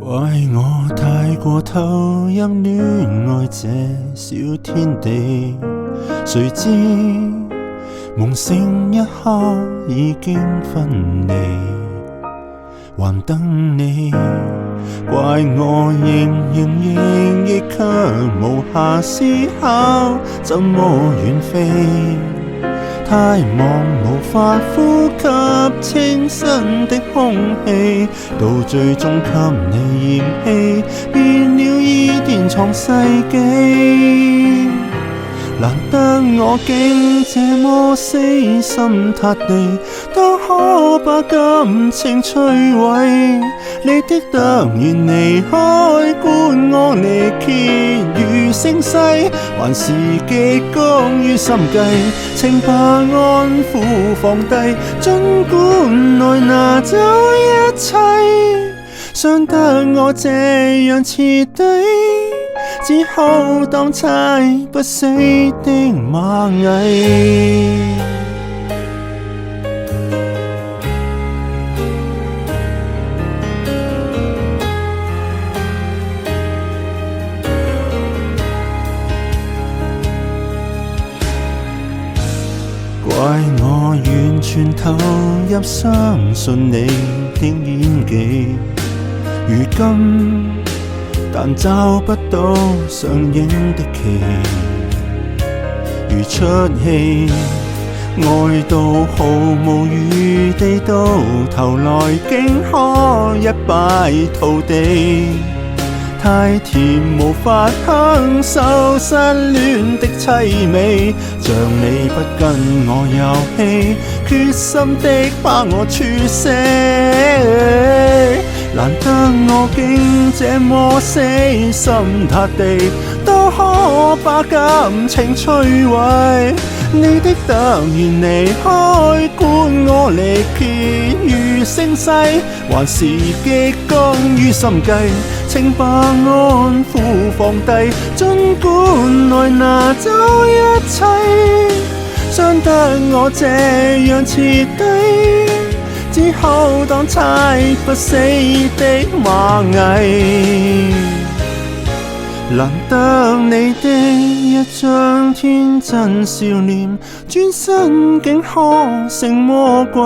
怪我太過投入戀愛這小天地，誰知夢醒一刻已經分離，還等你。怪我營營役役卻無暇思考怎麼遠飛，太忙無法呼吸清新的空氣，到最終給你嫌棄，變了伊甸創世紀。難得我竟這麼死心塌地，都可把感情摧毀。你的突然離開，管我力竭如聲勢，還是極功於心計，請把安撫放低，儘管來拿走一切，傷得我這樣徹底，只好當猜不死的螞蟻。怪我完全投入相信你的演技，如今但找不到上映的期，如出戲愛到毫無餘地，到頭來竟可一敗塗地，太甜無法享受失戀的凄美，像你不跟我遊戲，決心的把我處死。難得我竟這麼死心塌地，都可把感情摧毀。你的突然離開，管我力竭如聲勢，還是極功於心計，請把安撫放低，儘管來拿走一切，傷得我這樣徹底，只好當猜不死的螞蟻。難得你的一張天真笑臉，轉身竟可成魔鬼。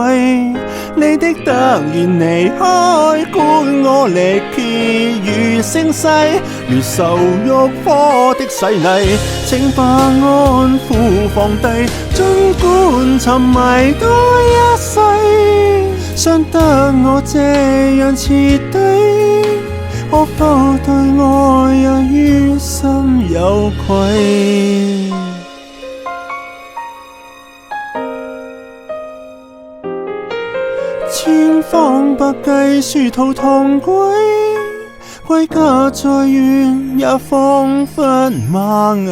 你的突然離開，管我力竭如聲勢，如受欲火的洗禮，請把安撫放低，儘管沉迷多一世，傷得我這樣徹底，可否對我也於心有愧？千方百計殊途同歸，歸家再遠也彷彿螞蟻。